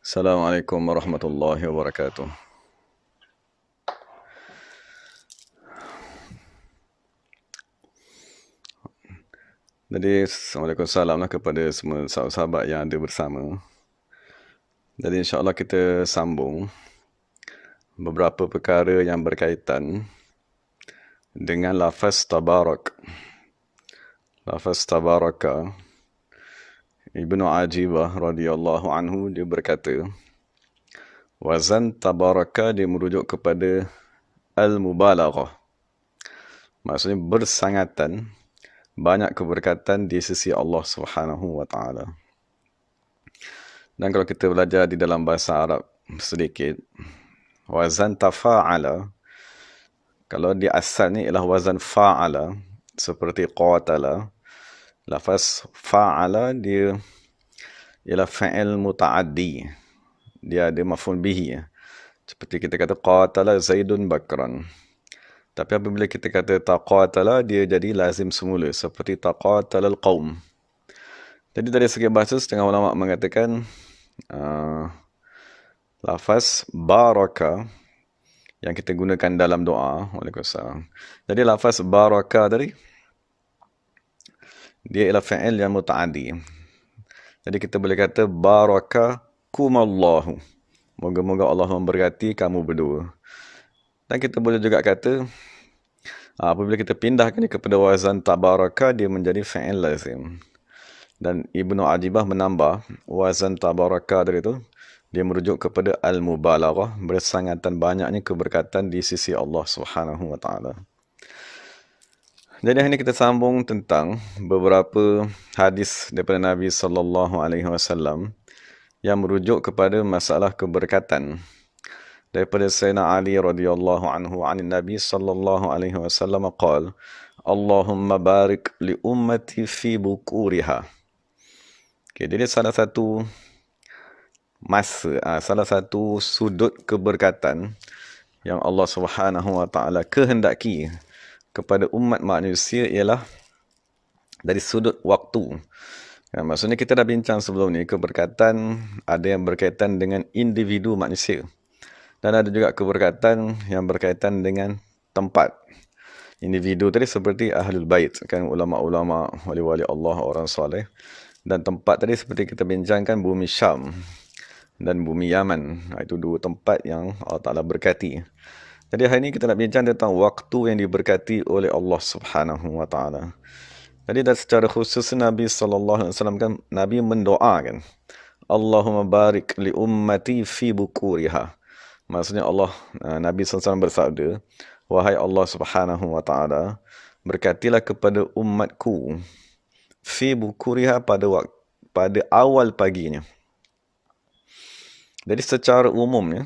Assalamualaikum warahmatullahi wabarakatuh. Jadi, Assalamualaikum salamlah kepada semua sahabat-sahabat yang ada bersama. Jadi, insyaAllah kita sambung beberapa perkara yang berkaitan dengan lafaz tabarak. Lafaz tabaraka, Ibnu Ajibah radhiyallahu anhu dia berkata, wazan tabaraka dia merujuk kepada al-mubalaghah. Maksudnya bersangatan banyak keberkatan di sisi Allah Subhanahu wa taala. Dan kalau kita belajar di dalam bahasa Arab sedikit, wazan tafa'ala, kalau di asal ni ialah wazan fa'ala, seperti qatala. Lafaz fa'ala dia ialah fa'il muta'addi. Dia ada maf'ul bihi. Seperti kita kata qatala Zaidun Bakran. Tapi apabila kita kata taqatala, dia jadi lazim semula, seperti taqatala al-qawm. Jadi dari segi bahasa, setengah ulama mengatakan lafaz baraka yang kita gunakan dalam doa. Waalaikumsalam. Jadi lafaz baraka tadi, dia ialah fa'il yang muta'addi. Jadi kita boleh kata barakakumallahu. Moga-moga Allah memberkati kamu berdua. Dan kita boleh juga kata, apabila kita pindahkan kepada wazan tabaraka, dia menjadi fa'il lazim. Dan Ibnu Ajibah menambah, wazan tabaraka dari itu, dia merujuk kepada al-mubalaghah, bersangatan banyaknya keberkatan di sisi Allah Subhanahu wa taala. Jadi hari ini kita sambung tentang beberapa hadis daripada Nabi sallallahu alaihi wasallam yang merujuk kepada masalah keberkatan. Daripada Sayyidina Ali radhiyallahu anhu anin Nabi sallallahu alaihi wasallam qala, Allahumma barik li ummati fi bukuriha. Okay, jadi salah satu salah satu sudut keberkatan yang Allah Subhanahu wa taala kehendaki kepada umat manusia ialah dari sudut waktu. Maksudnya kita dah bincang sebelum ni, keberkatan ada yang berkaitan dengan individu manusia. Dan ada juga keberkatan yang berkaitan dengan tempat. Individu tadi seperti Ahlul Bait, kan, ulama-ulama, wali-wali Allah, orang soleh. Dan tempat tadi seperti kita bincangkan bumi Syam dan bumi Yaman. Itu dua tempat yang Allah Ta'ala berkati. Jadi hari ini kita nak bincang tentang waktu yang diberkati oleh Allah Subhanahu wa taala. Jadi dan secara khusus Nabi sallallahu alaihi wasallam kan Nabi mendoakan, Allahumma barik li ummati fi bukuriha. Maksudnya Nabi sallallahu alaihi wasallam bersabda, wahai Allah Subhanahu wa taala, berkatilah kepada umatku fi bukuriha pada awal paginya. Jadi secara umumnya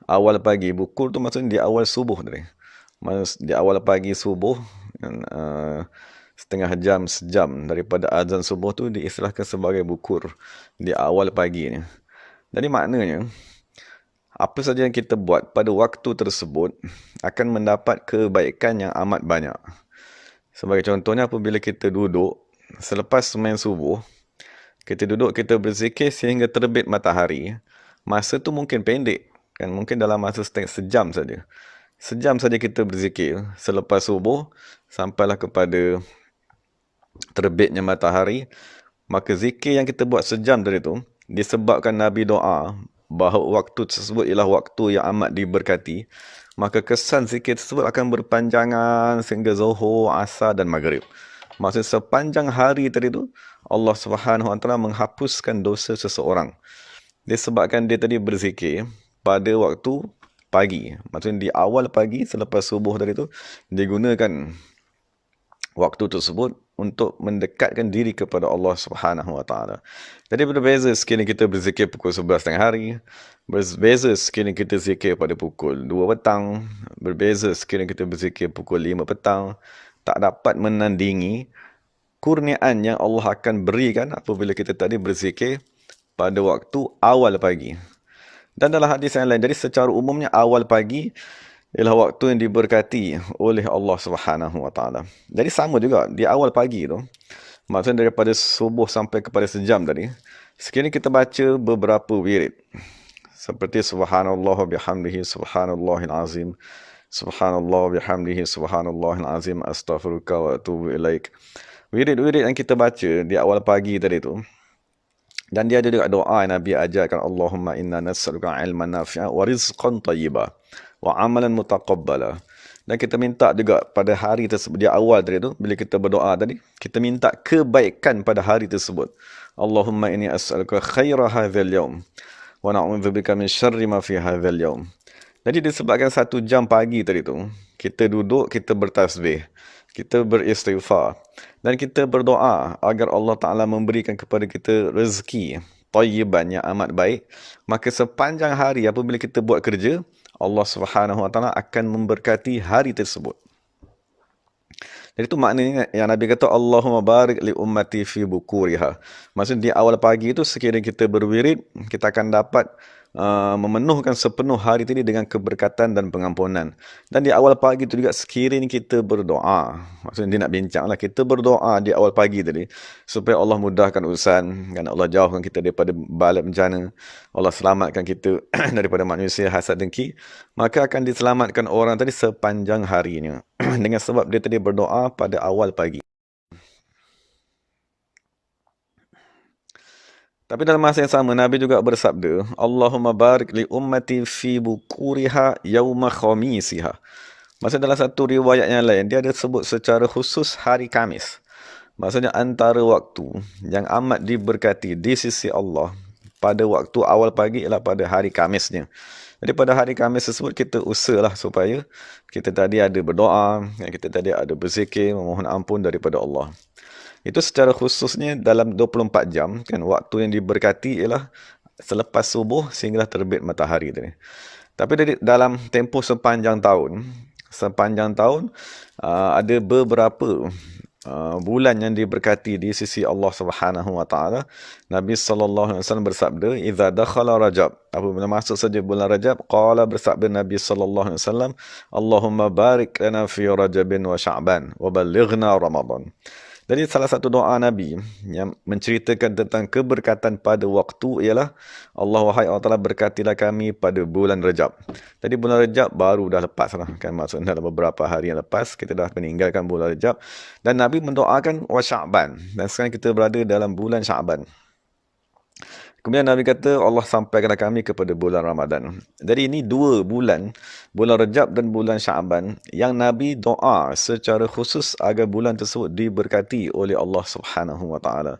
awal pagi, bukur tu maksudnya di awal subuh tadi. Di awal pagi subuh, setengah jam, sejam daripada azan subuh tu diistilahkan sebagai bukur di awal paginya. Jadi maknanya, apa saja yang kita buat pada waktu tersebut akan mendapat kebaikan yang amat banyak. Sebagai contohnya, apabila kita duduk selepas semain subuh, kita duduk, kita berzikir sehingga terbit matahari, masa tu mungkin pendek. Kan, mungkin dalam masa sejam saja. Sejam saja kita berzikir selepas subuh sampailah kepada terbitnya matahari. Maka zikir yang kita buat sejam dari itu disebabkan Nabi doa bahawa waktu tersebut ialah waktu yang amat diberkati. Maka kesan zikir tersebut akan berpanjangan sehingga zuhur, asar dan maghrib. Maksud sepanjang hari tadi tu Allah Subhanahu wa taala menghapuskan dosa seseorang disebabkan dia tadi berzikir pada waktu pagi. Maksudnya di awal pagi selepas subuh tadi tu digunakan waktu tersebut untuk mendekatkan diri kepada Allah Subhanahu wa taala. Jadi berbeza sekiranya kita berzikir pukul 11 tengah hari, berbeza sekiranya kita zikir pada pukul 2 petang, berbeza sekiranya kita berzikir pukul 5 petang, tak dapat menandingi kurniaan yang Allah akan berikan apabila kita tadi berzikir pada waktu awal pagi. Dan dalam hadis yang lain, jadi secara umumnya awal pagi ialah waktu yang diberkati oleh Allah Subhanahu wa taala. Jadi sama juga di awal pagi tu, maksudnya daripada subuh sampai kepada sejam tadi, Sekiranya kita baca beberapa wirid, seperti subhanallah wa bihamdihi subhanallahil azim, subhanallah wa bihamdihi subhanallahil azim, astaghfiruka wa atubu ilaik. Wirid-wirid yang kita baca di awal pagi tadi tu, dan dia ada juga doa yang Nabi ajarkan, Allahumma inna nas'aluka ilman nafi'a wa rizqan tayyiba wa amalan mutaqabbala. Dan kita minta juga pada hari tersebut, di awal tadi tu, bila kita berdoa tadi, kita minta kebaikan pada hari tersebut. Allahumma inni as'aluka khaira hadzal yaum wa na'udzubika min syarri ma fi hadzal yaum. Jadi disebabkan 1 jam pagi tadi tu, kita duduk, kita bertasbih, kita beristighfar, dan kita berdoa agar Allah Ta'ala memberikan kepada kita rezeki tayyiban yang amat baik, maka sepanjang hari apabila kita buat kerja, Allah Subhanahu Wa Ta'ala akan memberkati hari tersebut. Jadi itu maknanya yang Nabi kata, Allahumma barik li ummati fi bukuriha. Maksudnya di awal pagi itu sekiranya kita berwirid, kita akan dapat memenuhkan sepenuh hari tadi dengan keberkatan dan pengampunan. Dan di awal pagi itu juga sekiranya kita berdoa. Maksudnya dia nak bincang lah, kita berdoa di awal pagi tadi supaya Allah mudahkan urusan, kan, Allah jauhkan kita daripada bala bencana, Allah selamatkan kita daripada manusia hasad dengki, maka akan diselamatkan orang tadi sepanjang harinya dengan sebab dia tadi berdoa pada awal pagi. Tapi dalam masa yang sama, Nabi juga bersabda, Allahumma barik li ummati fi bukuriha yawma khamisiha. Maksudnya dalam satu riwayat yang lain, dia ada sebut secara khusus hari Khamis. Maksudnya antara waktu yang amat diberkati di sisi Allah pada waktu awal pagi ialah pada hari Khamisnya. Jadi pada hari Khamis tersebut kita usahalah supaya kita tadi ada berdoa, kita tadi ada berzikir, memohon ampun daripada Allah. Itu secara khususnya dalam 24 jam, kan, waktu yang diberkati ialah selepas subuh sehinggalah terbit matahari tadi. Tapi dalam tempoh sepanjang tahun ada beberapa bulan yang diberkati di sisi Allah Subhanahu Wa Taala. Nabi sallallahu alaihi wasallam bersabda, "Idza dakhala Rajab." Apabila masuk saja bulan Rajab, qala, bersabda Nabi sallallahu alaihi wasallam, "Allahumma barik lana fi Rajabin wa Sya'ban wa ballighna Ramadan." Jadi salah satu doa Nabi yang menceritakan tentang keberkatan pada waktu ialah, Allah, wahai Allah Ta'ala, berkatilah kami pada bulan Rajab. Jadi bulan Rajab baru dah lepas lah, kan, maksudnya dalam beberapa hari yang lepas kita dah meninggalkan bulan Rajab, dan Nabi mendoakan wa Sya'ban, dan sekarang kita berada dalam bulan Sya'ban. Kemudian Nabi kata, Allah sampaikanlah kami kepada bulan Ramadan. Jadi ini 2 bulan, bulan Rajab dan bulan Sya'ban, yang Nabi doa secara khusus agar bulan tersebut diberkati oleh Allah Subhanahu Wa Taala.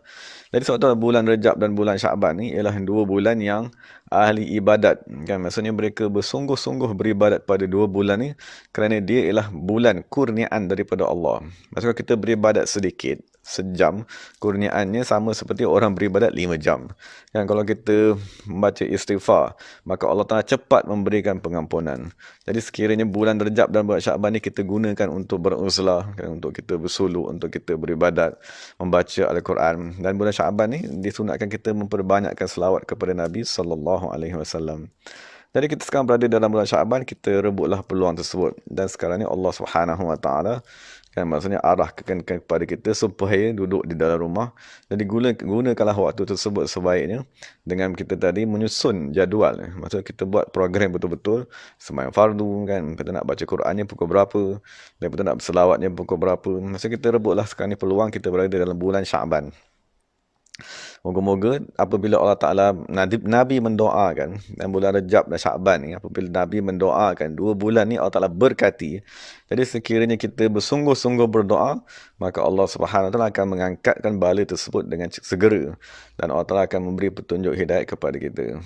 Jadi sebab tu bulan Rajab dan bulan Sya'ban ni ialah 2 bulan yang ahli ibadat, kan, maksudnya mereka bersungguh-sungguh beribadat pada 2 bulan ni kerana dia ialah bulan kurniaan daripada Allah. Maksudnya kita beribadat sedikit, sejam, kurniaannya sama seperti orang beribadat 5 jam. Kan, kalau kita membaca istighfar, maka Allah Ta'ala cepat memberikan pengampunan. Jadi sekiranya bulan Rajab dan bulan Sya'ban ni kita gunakan untuk beruzlah, kan, untuk kita bersuluk, untuk kita beribadat, membaca Al-Quran. Dan bulan Sya'ban ni disunatkan kita memperbanyakkan selawat kepada Nabi sallallahu alaihi wasallam. Jadi kita sekarang berada dalam bulan Sya'ban, kita rebutlah peluang tersebut. Dan sekarang ni Allah Subhanahu Wa Taala, kan, maksudnya arahkan kepada kita supaya duduk di dalam rumah. Jadi gunakanlah waktu tersebut sebaiknya dengan kita tadi menyusun jadual. Maksudnya kita buat program betul-betul, sembahyang fardu, kan, kita nak baca Qurannya pukul berapa, dan kita nak berselawatnya pukul berapa. Maksudnya kita rebutlah sekarang ni peluang, kita berada dalam bulan Sya'ban. Moga-moga apabila Allah Ta'ala, Nabi mendoakan, dan bulan Rajab dan Sya'ban ni, apabila Nabi mendoakan 2 bulan ni Allah Ta'ala berkati. Jadi sekiranya kita bersungguh-sungguh berdoa, maka Allah Subhanahu Wa Ta'ala akan mengangkatkan bala tersebut dengan segera, dan Allah Ta'ala akan memberi petunjuk hidayat kepada kita.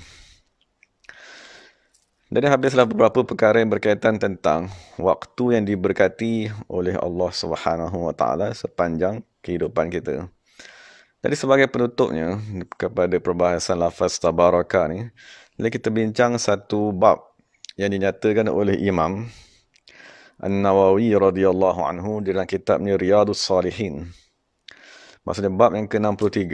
Jadi habislah beberapa perkara yang berkaitan tentang waktu yang diberkati oleh Allah Subhanahu Wa Ta'ala sepanjang kehidupan kita. Jadi sebagai penutupnya kepada perbahasan lafaz tabaraka ni, kita bincang satu bab yang dinyatakan oleh Imam An-Nawawi radhiyallahu anhu dalam kitabnya Riyadhus Salihin. Maksudnya bab yang ke-63,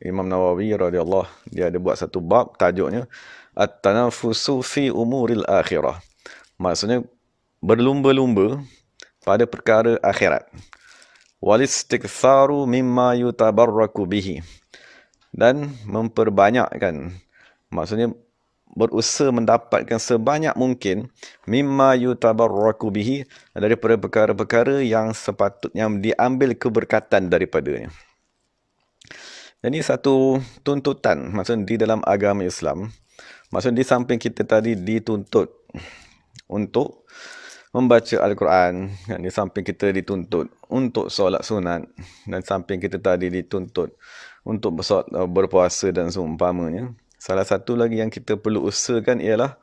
Imam Nawawi radhiyallahu, dia ada buat satu bab tajuknya At-Tanafusu fi Umuril Akhirah. Maksudnya berlumba-lumba pada perkara akhirat. Walistiktharu mimma yutabarraku bihi, dan memperbanyakkan. Maksudnya berusaha mendapatkan sebanyak mungkin mimma yutabarraku bihi, daripada perkara-perkara yang sepatutnya diambil keberkatan daripadanya. Jadi satu tuntutan maksudnya di dalam agama Islam, maksudnya di samping kita tadi dituntut untuk membaca Al-Quran, di samping kita dituntut untuk solat sunat, dan samping kita tadi dituntut untuk berpuasa dan seumpamanya, salah satu lagi yang kita perlu usahakan ialah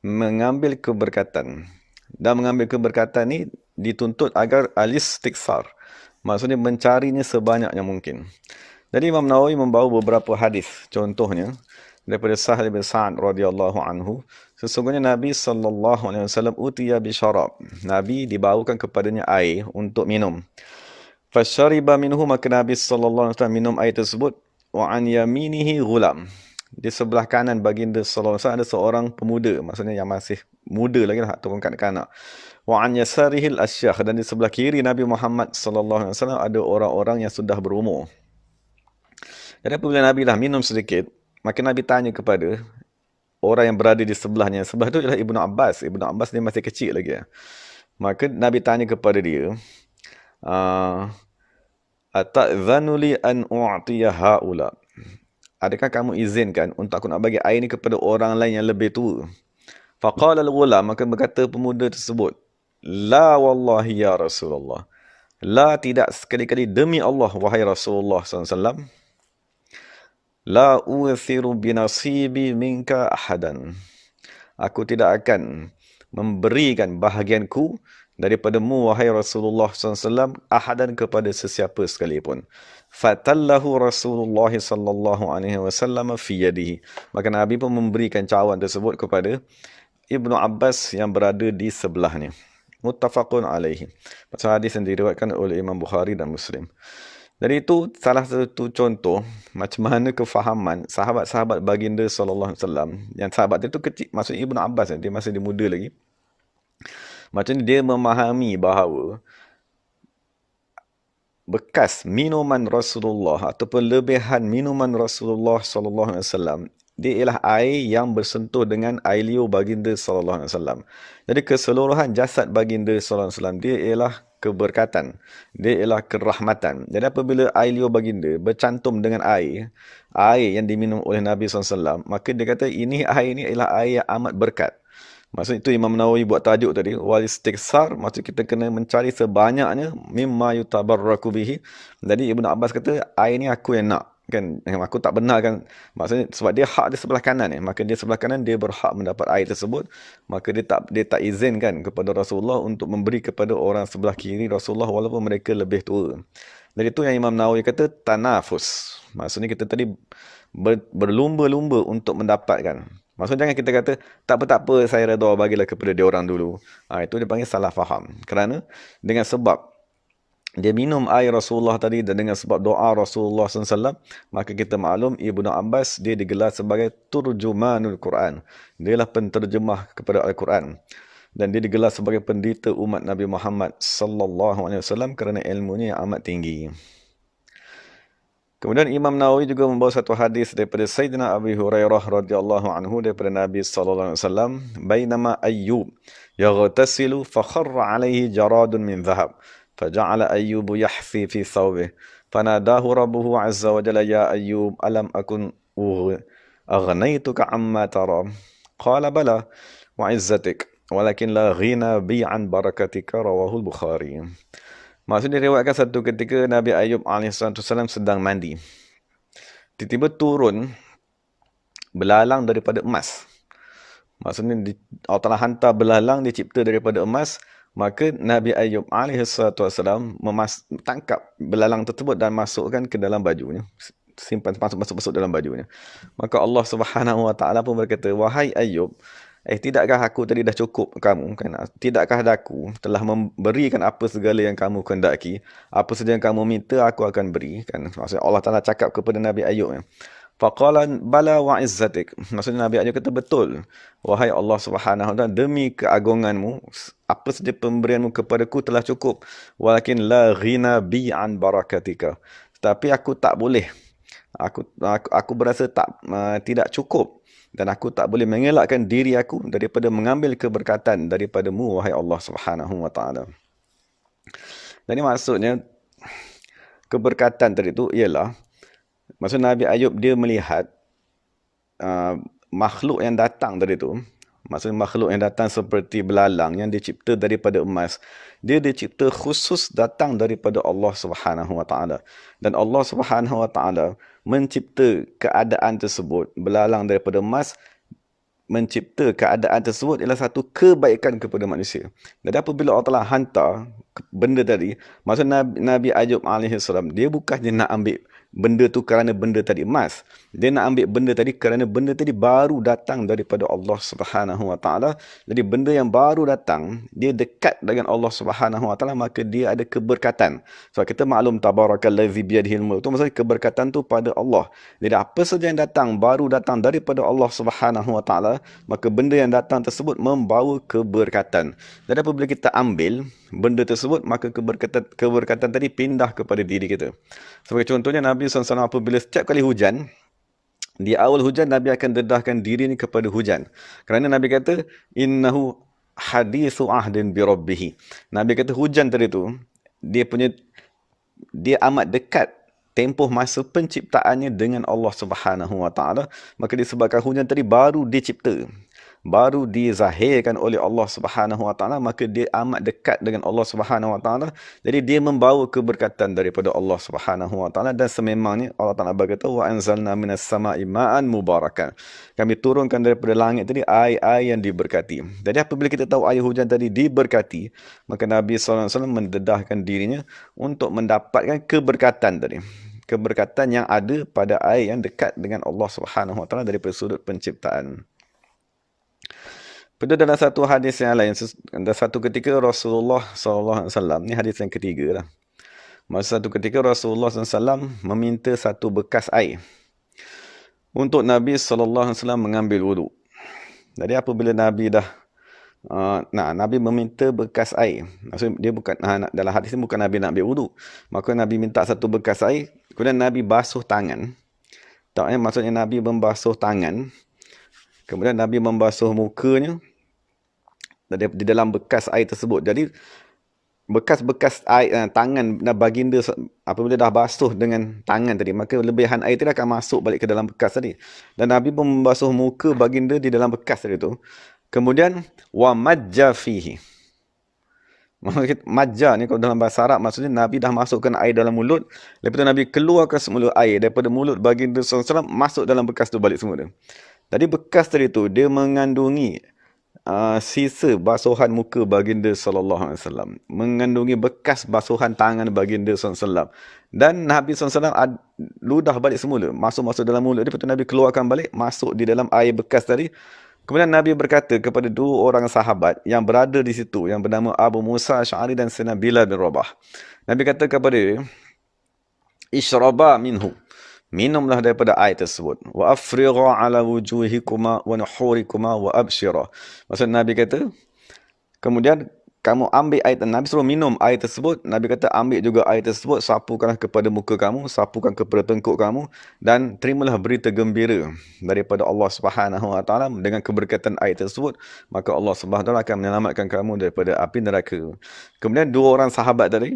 mengambil keberkatan. Dan mengambil keberkatan ni dituntut agar al-istighfar, maksudnya mencarinya sebanyaknya mungkin. Jadi Imam Nawawi membawa beberapa hadis. Contohnya daripada Sahal bin Sa'ad radhiyallahu anhu, sesungguhnya Nabi sallallahu alaihi wasallam utiya bi syarab. Nabi dibawakan kepadanya air untuk minum. Fasyariba minhu, maka Nabi sallallahu alaihi wasallam minum air tersebut. Wa an yaminihi ghulam. Di sebelah kanan baginda sallallahu alaihi wasallam ada seorang pemuda, maksudnya yang masih muda lagi lah ataupun kanak-kanak. Wa an yasarihil asyakh, dan di sebelah kiri Nabi Muhammad sallallahu alaihi wasallam ada orang-orang yang sudah berumur. Jadi apabila Nabi dah minum sedikit, maka Nabi tanya kepada orang yang berada di sebelahnya. Sebelah itu ialah Ibnu Abbas. Ibnu Abbas dia masih kecil lagi. Maka Nabi tanya kepada dia, ata'zanu li an u'tiya haula. Adakah kamu izinkan untuk aku nak bagi air ni kepada orang lain yang lebih tua? Faqala al-ghulam, maka berkata pemuda tersebut, la wallahi ya Rasulullah. La, tidak sekali-kali, demi Allah wahai Rasulullah SAW. La u'thiru binasibi minka ahadan. Aku tidak akan memberikan bahagianku daripadamu wahai Rasulullah SAW ahadan, kepada sesiapa sekalipun. Fatallahu Rasulullah sallallahu alaihi wasallam fi yadihi. Maka Nabi pun memberikan cawan tersebut kepada Ibnu Abbas yang berada di sebelahnya. Muttafaqun alaihi. Hadis yang diriwayatkan oleh Imam Bukhari dan Muslim. Jadi itu salah satu contoh macam mana kefahaman sahabat-sahabat baginda sallallahu alaihi wasallam. Yang sahabat itu kecil, maksudnya Ibnu Abbas, dia masih muda lagi. Macam ni dia memahami bahawa bekas minuman Rasulullah ataupun lebihan minuman Rasulullah sallallahu alaihi wasallam, dia ialah air yang bersentuh dengan air liur baginda sallallahu alaihi wasallam. Jadi keseluruhan jasad baginda sallallahu alaihi wasallam dia ialah keberkatan, dia ialah kerahmatan. Jadi apabila air liur baginda bercantum dengan air yang diminum oleh Nabi SAW, maka dia kata air ini ialah air yang amat berkat. Maksud itu Imam Nawawi buat tajuk tadi, wal istighsar, maksud kita kena mencari sebanyaknya mimma yutabarraku bihi. Jadi Ibnu Abbas kata, air ni aku yang nak, kan, aku tak benarkan, maksudnya sebab dia hak di sebelah kanan ni, maka dia sebelah kanan dia berhak mendapat air tersebut, maka dia tak izinkan kepada Rasulullah untuk memberi kepada orang sebelah kiri Rasulullah walaupun mereka lebih tua. Jadi itu yang Imam Nawawi kata tanafus, maksudnya kita tadi berlumba-lumba untuk mendapatkan. Maksudnya jangan kita kata tak apa saya redha, bagilah kepada dia orang dulu. Itu dia panggil salah faham. Kerana dengan sebab dia minum air Rasulullah tadi dan dengan sebab doa Rasulullah SAW, maka kita maklum Ibnu Abbas dia digelar sebagai turjumanul Quran. Dia lah penterjemah kepada Al-Quran. Dan dia digelar sebagai pendeta umat Nabi Muhammad SAW kerana ilmunya yang amat tinggi. Kemudian Imam Nawawi juga membawa satu hadis daripada Sayyidina Abi Hurairah radhiyallahu anhu daripada Nabi sallallahu alaihi wasallam, bainama Ayyub yaghtasilu fa kharra alaihi jaradun min dhahab faja'ala Ayyub yahfi fi thawbihi fanadahu rabbuhu azza wa jalla ya Ayyub alam akun aghnaytuka amma tara qala bala wa izzatik walakin la ghina bi an barakatika, rawahu al-Bukhari. Maksudnya diriwayatkan satu ketika Nabi Ayub AS sedang mandi. Tiba-tiba turun belalang daripada emas. Maksudnya Allah Ta'ala hantar belalang dicipta daripada emas. Maka Nabi Ayub AS tangkap belalang tersebut dan masukkan ke dalam bajunya. Simpan, masuk dalam bajunya. Maka Allah Subhanahu Wa Ta'ala pun berkata, wahai Ayub, tidakkah aku tadi dah cukup kamu? Kan? Tidakkah aku telah memberikan apa segala yang kamu kehendaki? Apa saja yang kamu minta, aku akan beri. Kan? Maksudnya Allah Ta'ala cakap kepada Nabi Ayub. Faqala bala wa izzatik. Maksudnya Nabi Ayub kata, betul. Wahai Allah Subhanahu Wa Ta'ala, demi keagunganmu, apa saja pemberianmu kepadaku telah cukup. Walakin la ghina bi an barakatika. Tapi aku tak boleh Aku berasa tidak cukup, dan aku tak boleh mengelakkan diri aku daripada mengambil keberkatan daripada-Mu, wahai Allah Subhanahu wa taala. Jadi maksudnya keberkatan tadi tu ialah, maksud Nabi Ayub dia melihat makhluk yang datang tadi tu, maksudnya makhluk yang datang seperti belalang yang dicipta daripada emas, dia dicipta khusus datang daripada Allah Subhanahu wa taala. Dan Allah Subhanahu wa taala mencipta keadaan tersebut, belalang daripada emas, mencipta keadaan tersebut ialah satu kebaikan kepada manusia. Jadi apabila Allah Taala hantar benda tadi, maksud Nabi Ayub AS, dia bukannya nak ambil benda tu kerana benda tadi emas. Dia nak ambil benda tadi kerana benda tadi baru datang daripada Allah Subhanahu wa taala. Jadi benda yang baru datang, dia dekat dengan Allah Subhanahu wa taala, maka dia ada keberkatan. Sebab kita maklum tabarakallazi biyadihil mulk, tu maksudnya keberkatan tu pada Allah. Jadi apa saja yang datang baru datang daripada Allah Subhanahu wa taala, maka benda yang datang tersebut membawa keberkatan. Jadi apabila kita ambil benda tersebut, maka keberkatan tadi pindah kepada diri kita. Sebagai contohnya, Nabi SAW apabila setiap kali hujan, di awal hujan Nabi akan dedahkan diri ni kepada hujan. Kerana Nabi kata, innahu hadithu ahdin bi rabbih. Nabi kata hujan tadi tu, dia amat dekat tempoh masa penciptaannya dengan Allah Subhanahu wa taala. Maka disebabkan hujan tadi baru dicipta, baru dizahirkan oleh Allah Subhanahu wa taala, maka dia amat dekat dengan Allah Subhanahu wa taala. Jadi dia membawa keberkatan daripada Allah Subhanahu wa taala. Dan sememangnya Allah Taala berkata, wa anzalna minas sama'i ma'an mubarakan. Kami turunkan daripada langit tadi air yang diberkati. Jadi apabila kita tahu air hujan tadi diberkati, maka Nabi SAW mendedahkan dirinya untuk mendapatkan keberkatan tadi. Keberkatan yang ada pada air yang dekat dengan Allah Subhanahu wa taala daripada sudut penciptaan. Pada dalam satu hadis yang lain, ada satu ketika Rasulullah SAW, ni hadis yang ketiga lah. Masa satu ketika Rasulullah SAW meminta satu bekas air untuk Nabi SAW mengambil wuduk. Jadi apabila Nabi dah Nabi meminta bekas air, maksudnya dia bukan dalam hadis ni bukan Nabi nak ambil wuduk, maka Nabi minta satu bekas air, kemudian Nabi basuh tangan. Maksudnya Nabi membasuh tangan, kemudian Nabi membasuh mukanya di dalam bekas air tersebut. Jadi bekas-bekas air tangan baginda apabila dah basuh dengan tangan tadi, maka lebihan air tadi akan masuk balik ke dalam bekas tadi. Dan Nabi pun membasuh muka baginda di dalam bekas tadi tu. Kemudian wa majja fihi. Majja ni kalau dalam bahasa Arab maksudnya Nabi dah masukkan air dalam mulut, lepas tu Nabi keluarkan semula air daripada mulut baginda SAW, masuk dalam bekas tu balik semula. Jadi bekas tadi tu dia mengandungi sisa basuhan muka baginda SAW, mengandungi bekas basuhan tangan baginda SAW, dan Nabi SAW ludah balik semula, masuk dalam mulut dia, lepas tu Nabi keluarkan balik, masuk di dalam air bekas tadi. Kemudian Nabi berkata kepada dua orang sahabat yang berada di situ, yang bernama Abu Musa Asy'ari dan Sayyidina Bilal bin Rabah. Nabi kata kepada dia, ishraba minhu, minumlah daripada air tersebut, wa afrigha ala wujuhikuma wa nuhurikuma wa abshira. Maksud Nabi kata, kemudian kamu ambil air, Nabi suruh minum air tersebut. Nabi kata ambil juga air tersebut, sapukanlah kepada muka kamu, sapukan kepada tengkuk kamu, dan terimalah berita gembira daripada Allah Subhanahu wa taala dengan keberkatan air tersebut, maka Allah Subhanahu wa taala akan menyelamatkan kamu daripada api neraka. Kemudian dua orang sahabat tadi,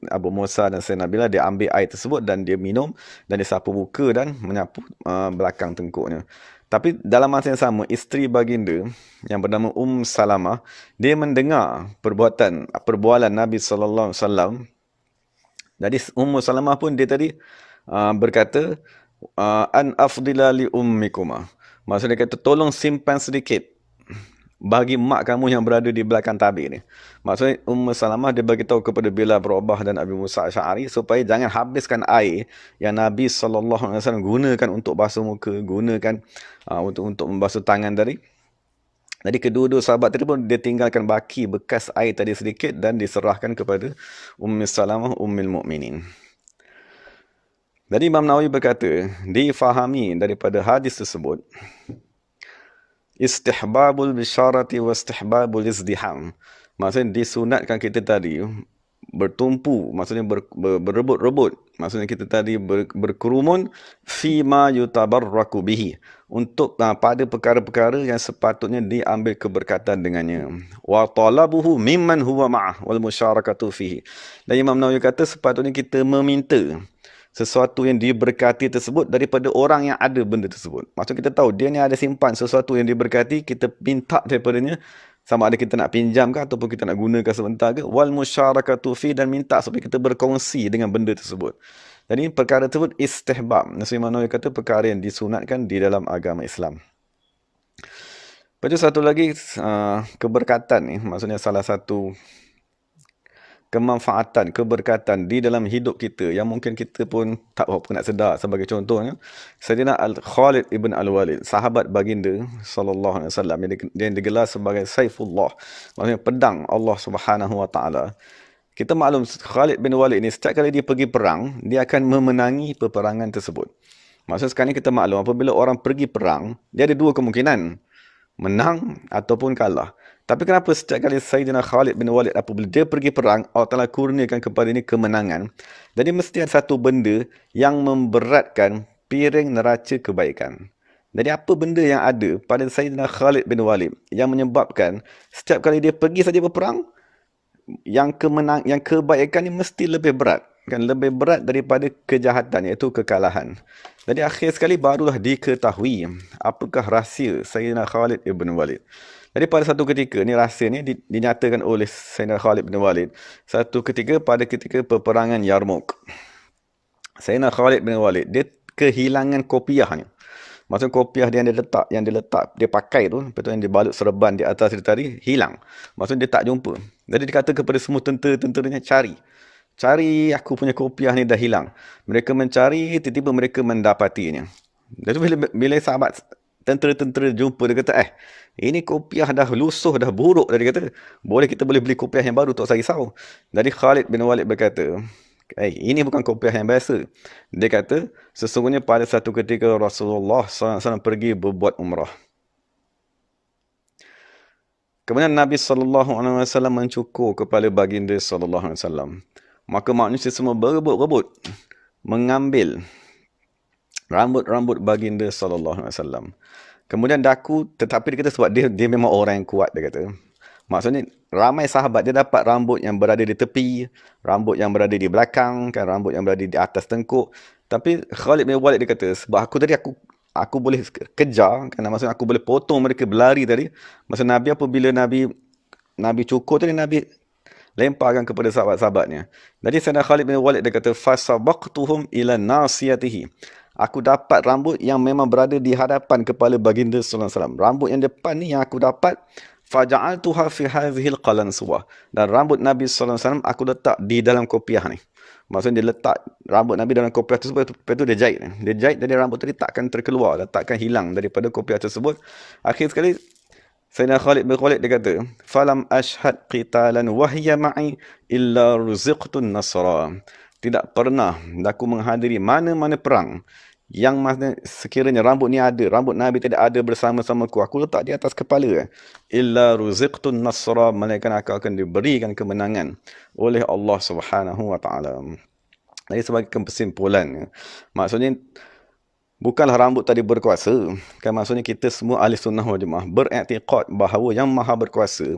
Abu Musa dan Sayyidina Bilal, dia ambil air tersebut dan dia minum, dan dia sapu muka dan menyapu belakang tengkuknya. Tapi dalam masa yang sama, isteri baginda yang bernama Salamah, dia mendengar perbualan Nabi SAW. Jadi Salamah pun dia tadi berkata, an afdila li ummikuma. Maksudnya kata, tolong simpan sedikit bagi mak kamu yang berada di belakang tabir ni. Maksudnya Salamah dia bagi tahu kepada Bilal bin Rabah dan Abu Musa Asy'ari supaya jangan habiskan air yang Nabi SAW gunakan untuk basuh muka, gunakan untuk membasuh tangan tadi. Jadi kedua-dua sahabat tadi pun dia tinggalkan baki bekas air tadi sedikit dan diserahkan kepada Salamah Ummul Mukminin. Jadi Imam Nawawi berkata, difahami daripada hadis tersebut, istihbabul bisyarati wa istihbabul izdiham. Maksudnya disunatkan kita tadi bertumpu, maksudnya berebut-rebut, maksudnya kita tadi berkerumun fima yutabarraku bihi, untuk pada perkara-perkara yang sepatutnya diambil keberkatan dengannya. Wa talabuhu mimman huwa ma'ah wal musyarakatu fihi. Dan Imam Nawawi kata sepatutnya kita meminta sesuatu yang diberkati tersebut daripada orang yang ada benda tersebut. Maksud kita tahu dia ni ada simpan sesuatu yang diberkati, kita minta daripadanya, sama ada kita nak pinjam ke ataupun kita nak gunakan sebentar ke, wal musyarakatu fi, dan minta supaya kita berkongsi dengan benda tersebut. Jadi perkara tersebut istihbab. Nabi Imam Nawawi kata perkara yang disunatkan di dalam agama Islam. Lepas tu satu lagi keberkatan ni, maksudnya salah satu kemanfaatan, keberkatan di dalam hidup kita yang mungkin kita pun tak berapa nak sedar. Sebagai contohnya, Sayyidina Khalid ibn Al-Walid, sahabat baginda sallallahu alaihi wasallam, yang digelar sebagai Saifullah, maksudnya pedang Allah Subhanahu wa taala. Kita maklum Khalid bin Walid ni setiap kali dia pergi perang, dia akan memenangi peperangan tersebut. Maksud sekarang ni kita maklum apabila orang pergi perang, dia ada dua kemungkinan, menang ataupun kalah. Tapi kenapa setiap kali Sayyidina Khalid bin Walid apabila dia pergi perang, Allah Ta'ala kurniakan kepada ini kemenangan. Jadi mesti ada satu benda yang memberatkan piring neraca kebaikan. Jadi apa benda yang ada pada Sayyidina Khalid bin Walid yang menyebabkan setiap kali dia pergi saja berperang, yang kebaikan ni mesti lebih berat. Kan, lebih berat daripada kejahatan, iaitu kekalahan. Jadi akhir sekali barulah diketahui apakah rahsia Sayyidina Khalid bin Walid. Jadi pada satu ketika, ni rahsia ni dinyatakan oleh Sayyidina Khalid bin Walid. Satu ketika pada ketika peperangan Yarmouk, Sayyidina Khalid bin Walid, dia kehilangan kopiahnya. Maksudnya kopiah dia yang dia letak, dia pakai tu, lepas tu yang dibalut serban di atas dia tadi, hilang. Maksudnya dia tak jumpa. Jadi dia kata kepada semua tentera-tenteranya, cari aku punya kopiah ni dah hilang. Mereka mencari, tiba-tiba mereka mendapatinya. Jadi bila sahabat tentera-tentera jumpa, dia kata, ini kopiah dah lusuh, dah buruk. Dia kata, kita boleh beli kopiah yang baru, tak usah risau. Jadi Khalid bin Walid berkata, ini bukan kopiah yang biasa. Dia kata, sesungguhnya pada satu ketika Rasulullah SAW pergi berbuat umrah. Kemudian Nabi SAW mencukur kepala baginda SAW. Maka manusia semua berebut-rebut mengambil rambut-rambut baginda SAW. Kemudian daku, tetapi dia kata sebab dia memang orang yang kuat, dia kata. Maksudnya ramai sahabat dia dapat rambut yang berada di tepi, rambut yang berada di belakang, kan, rambut yang berada di atas tengkuk. Tapi Khalid bin Walid dia kata, sebab aku boleh kejar, kan, maksudnya aku boleh potong mereka berlari tadi. Masa Nabi apabila Nabi cukur tadi, Nabi lemparkan kepada sahabat-sahabatnya. Jadi Sayyidina Khalid bin Walid dia kata, fasabaqtuhum ila nasiyatihi. Aku dapat rambut yang memang berada di hadapan kepala baginda sallallahu alaihi wasallam. Rambut yang depan ni yang aku dapat, faja'altuha fi hadhil qalansuwah. Dan rambut Nabi sallallahu alaihi wasallam aku letak di dalam kopiah ni. Maksudnya dia letak rambut Nabi dalam kopiah tersebut, lepas tu dia jahit. Dia jahit, jadi rambut tadi takkan terkeluar, takkan hilang daripada kopiah tersebut. Akhir sekali Sayyidina Khalid bin Walid dia kata, falam ashhad qitalan wahya ma'i illa ruziqtun nasra. Tidak pernah aku menghadiri mana-mana perang yang sekiranya rambut ni ada, rambut Nabi tidak ada bersama-sama aku letak di atas kepala, illa ruziqtun nasra, melainkan aku akan diberikan kemenangan oleh Allah Subhanahu wa taala. Jadi sebagai kesimpulan, maksudnya bukanlah rambut tadi berkuasa. Kan maksudnya kita semua ahli sunnah wal jamaah beriktikad bahawa yang maha berkuasa,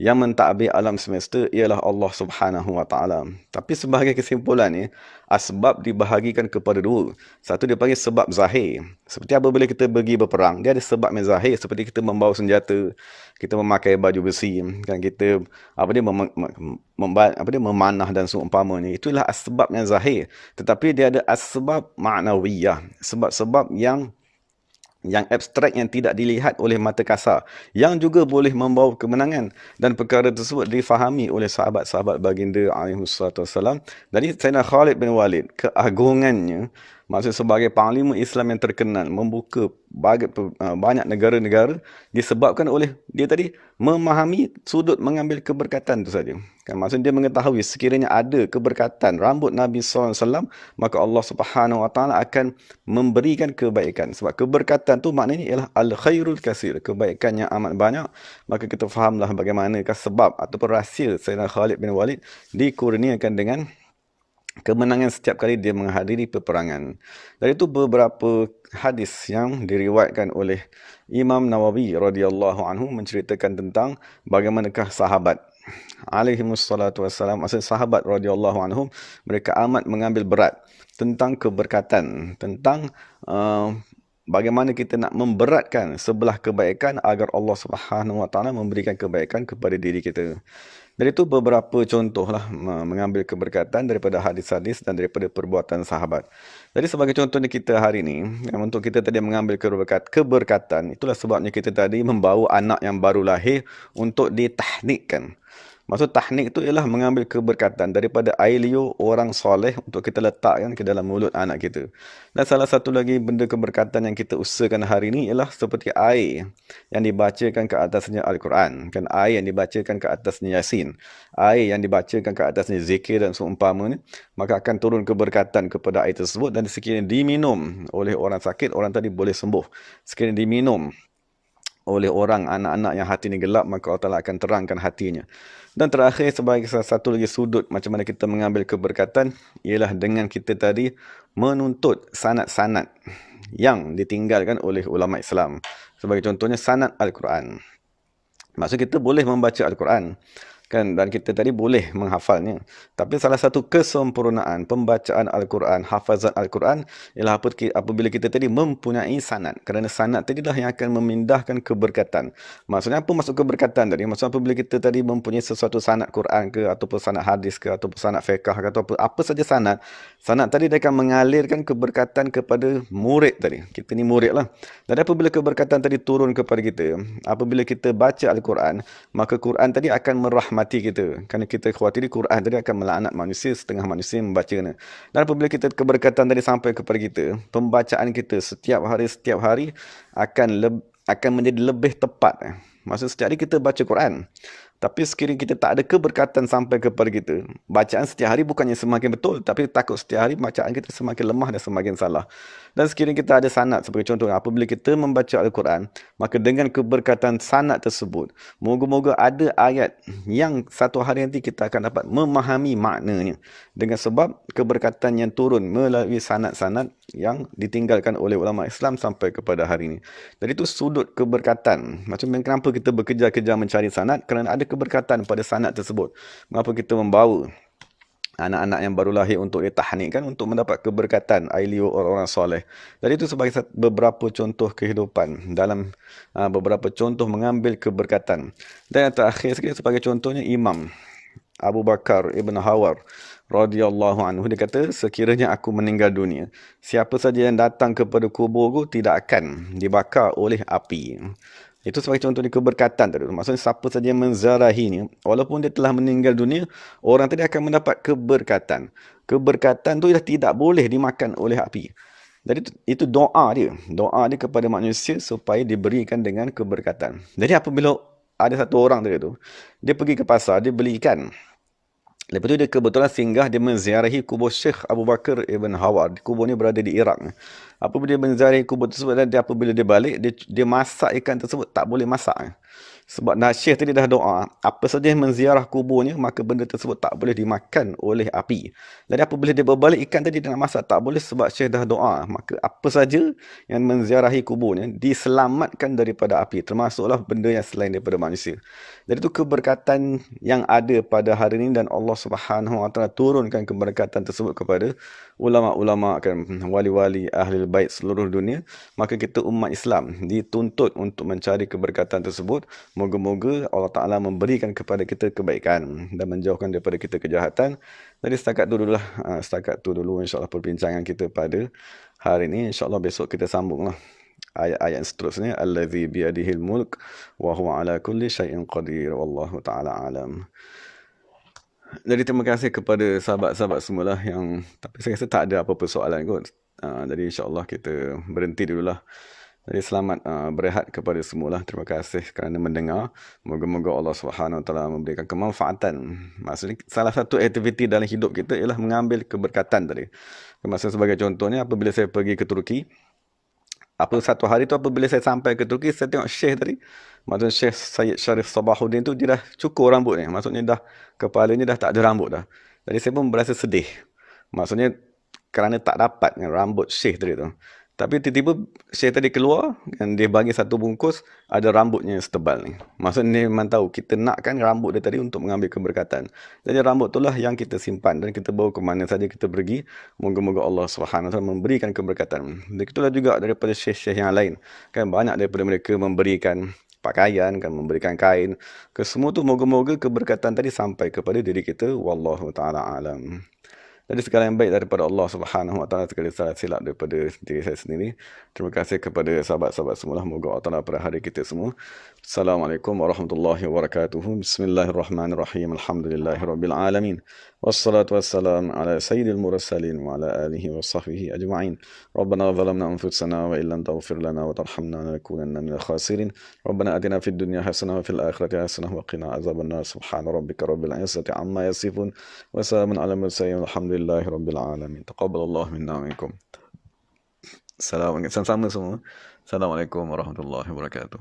yang mentadbir alam semesta ialah Allah Subhanahu wa taala. Tapi sebagai kesimpulan ni, asbab dibahagikan kepada dua. Satu dia panggil sebab zahir. Seperti apabila kita pergi berperang, dia ada sebab yang zahir, seperti kita membawa senjata, kita memakai baju besi, kan, kita memanah dan seumpamanya. Itulah asbab yang zahir. Tetapi dia ada asbab ma'nawiyah, sebab-sebab yang abstrak, yang tidak dilihat oleh mata kasar, yang juga boleh membawa kemenangan, dan perkara tersebut difahami oleh sahabat-sahabat baginda alaihi wassalam. Jadi Sayyidina Khalid bin Walid, keagungannya, Maksud sebagai panglima Islam yang terkenal, membuka banyak negara-negara disebabkan oleh dia tadi memahami sudut mengambil keberkatan itu saja. Kan maksud dia mengetahui sekiranya ada keberkatan rambut Nabi SAW, maka Allah Subhanahu Wa Taala akan memberikan kebaikan. Sebab keberkatan tu maknanya ialah al-khairul kasir, kebaikan yang amat banyak. Maka kita fahamlah bagaimanakah sebab ataupun rahsia Sayyidina Khalid bin Walid dikurniakan dengan kemenangan setiap kali dia menghadiri peperangan. Dari itu beberapa hadis yang diriwayatkan oleh Imam Nawawi radhiyallahu anhu menceritakan tentang bagaimanakah sahabat alaihimussalatu wassalam, maksud sahabat radhiyallahu anhum, mereka amat mengambil berat tentang keberkatan, tentang bagaimana kita nak memberatkan sebelah kebaikan agar Allah Subhanahu Wa Taala memberikan kebaikan kepada diri kita. Dari itu beberapa contohlah mengambil keberkatan daripada hadis-hadis dan daripada perbuatan sahabat. Jadi sebagai contohnya kita hari ini, untuk kita tadi mengambil keberkatan, itulah sebabnya kita tadi membawa anak yang baru lahir untuk ditahnikkan. Maksud tahnik itu ialah mengambil keberkatan daripada air liur orang soleh untuk kita letakkan ke dalam mulut anak kita. Dan salah satu lagi benda keberkatan yang kita usahakan hari ini ialah seperti air yang dibacakan ke atasnya Al-Quran. Kan air yang dibacakan ke atasnya Yasin. Air yang dibacakan ke atasnya zikir dan seumpamanya. Maka akan turun keberkatan kepada air tersebut. Dan sekiranya diminum oleh orang sakit, orang tadi boleh sembuh. Sekiranya diminum oleh orang, anak-anak yang hati ni gelap, maka Allah Ta'ala akan terangkan hatinya. Dan terakhir, sebagai salah satu lagi sudut macam mana kita mengambil keberkatan, ialah dengan kita tadi menuntut sanad-sanad yang ditinggalkan oleh ulama Islam. Sebagai contohnya, sanad Al-Quran. Maksud kita boleh membaca Al-Quran, kan, dan kita tadi boleh menghafalnya. Tapi salah satu kesempurnaan pembacaan Al-Quran, hafazan Al-Quran, ialah apabila kita tadi mempunyai sanad. Kerana sanad tadilah yang akan memindahkan keberkatan. Maksudnya apa maksud keberkatan tadi? Maksudnya apabila kita tadi mempunyai sesuatu sanad Quran ke, ataupun sanad hadis ke, ataupun sanad fiqh ke, atau apa saja sanad. Sanad tadi dia akan mengalirkan keberkatan kepada murid tadi. Kita ni murid lah. Dan apabila keberkatan tadi turun kepada kita, apabila kita baca Al-Quran, maka Quran tadi akan merahmati kita. Kerana kita khawatiri Quran tadi akan melaknat manusia, setengah manusia membacanya. Dan apabila kita keberkatan tadi sampai kepada kita, pembacaan kita setiap hari akan menjadi lebih tepat. Maksud setiap hari kita baca Quran. Tapi sekiranya kita tak ada keberkatan sampai kepada kita, bacaan setiap hari bukannya semakin betul, tapi takut setiap hari bacaan kita semakin lemah dan semakin salah. Dan sekiranya kita ada sanad, sebagai contoh, apabila kita membaca Al-Quran, maka dengan keberkatan sanad tersebut, moga-moga ada ayat yang satu hari nanti kita akan dapat memahami maknanya. Dengan sebab keberkatan yang turun melalui sanad-sanad yang ditinggalkan oleh ulama Islam sampai kepada hari ini. Jadi itu sudut keberkatan. Macam kenapa kita bekerja-kerja mencari sanad? Kerana ada keberkatan pada sanad tersebut. Mengapa kita membawa anak-anak yang baru lahir untuk ditahnikkan, untuk mendapat keberkatan air liur orang-orang soleh. Jadi itu sebagai beberapa contoh kehidupan dalam beberapa contoh mengambil keberkatan. Dan yang terakhir sekali sebagai contohnya Imam Abu Bakar Ibn Hawar radhiyallahu anhu, dia kata, sekiranya aku meninggal dunia, siapa saja yang datang kepada kuburku tidak akan dibakar oleh api. Itu sebagai contoh keberkatan tadi. Maksudnya siapa saja yang menziarahinya, walaupun dia telah meninggal dunia, orang tadi akan mendapat keberkatan. Keberkatan tu dah tidak boleh dimakan oleh api. Jadi itu doa dia. Doa dia kepada manusia supaya diberikan dengan keberkatan. Jadi apabila ada satu orang tadi tu, dia pergi ke pasar, dia beli ikan. Lepas tu dia kebetulan singgah, dia menziarahi kubur Syekh Abu Bakar Ibn Hawar. Kubur ni berada di Iraq. Apabila dia menziarahi kubur tersebut, dan apabila dia balik, dia masak ikan tersebut, tak boleh masak. Sebab Syekh tadi dah doa, apa saja yang menziarah kuburnya, maka benda tersebut tak boleh dimakan oleh api. Jadi apabila dia berbalik, ikan tadi dia nak masak, tak boleh sebab Syekh dah doa. Maka apa saja yang menziarahi kuburnya, diselamatkan daripada api. Termasuklah benda yang selain daripada manusia. Jadi itu keberkatan yang ada pada hari ini, dan Allah Subhanahu Wa Taala turunkan keberkatan tersebut kepada ulama-ulama, kan, wali-wali ahli bait seluruh dunia. Maka kita umat Islam dituntut untuk mencari keberkatan tersebut. Moga-moga Allah Ta'ala memberikan kepada kita kebaikan dan menjauhkan daripada kita kejahatan. Jadi setakat tu dulu insyaAllah perbincangan kita pada hari ini. InsyaAllah besok kita sambunglah ayat-ayat seterusnya. Allazi biyadihil mulk wa huwa ala kulli syai'in qadir. Wallahu ta'ala alam. Jadi terima kasih kepada sahabat-sahabat semula yang, tapi saya rasa tak ada apa-apa soalan kot. Jadi insya-Allah kita berhenti dululah. Jadi selamat berehat kepada semualah. Terima kasih kerana mendengar. Moga-moga Allah Subhanahu Wa Taala memberikan kemanfaatan. Maksudnya salah satu aktiviti dalam hidup kita ialah mengambil keberkatan tadi. Maksudnya sebagai contohnya apabila saya pergi ke Turki, satu hari tu apabila saya sampai ke Turki, saya tengok Syekh tadi. Maksudnya Syekh Syed Sharif Sabahuddin tu dia dah cukur rambutnya. Maksudnya dah kepalanya dah tak ada rambut dah. Jadi saya pun berasa sedih. Maksudnya kerana tak dapat dengan rambut Syekh tadi tu. Tapi tiba-tiba Syekh tadi keluar dan dia bagi satu bungkus ada rambutnya yang setebal ni. Maksudnya dia memang tahu kita nakkan rambut dia tadi untuk mengambil keberkatan. Jadi rambut itulah yang kita simpan dan kita bawa ke mana saja kita pergi. Moga-moga Allah Subhanahu Wa Taala memberikan keberkatan. Begitulah juga daripada syekh-syekh yang lain. Kan banyak daripada mereka memberikan pakaian, kan memberikan kain. Ke semua tu moga-moga keberkatan tadi sampai kepada diri kita. Wallahu taala alam. Jadi segala yang baik daripada Allah Subhanahu Wa Taala, segala salah silap daripada diri saya sendiri. Terima kasih kepada sahabat-sahabat semua. Moga Allah Taala berhadi kita semua. Assalamualaikum warahmatullahi wabarakatuh. Bismillahirrahmanirrahim. Alhamdulillahirabbil alamin. Wassalatu wassalamu ala sayyidil mursalin wa ala alihi wa sahbihi ajma'in. Rabbana zalamna anfusana wa illam taghfir lana wa tarhamna lanakunanna minal khasirin. Rabbana atina fid dunya hasanah wa fil akhirati hasanah wa qina azabannar. Subhana rabbika rabbil izzati amma yasifun. Wa salamun ala mursalin. Alhamdulillahi rabbil alamin. Taqabbalallahu minna wa minkum. Sama-sama semua. Assalamualaikum warahmatullahi wabarakatuh.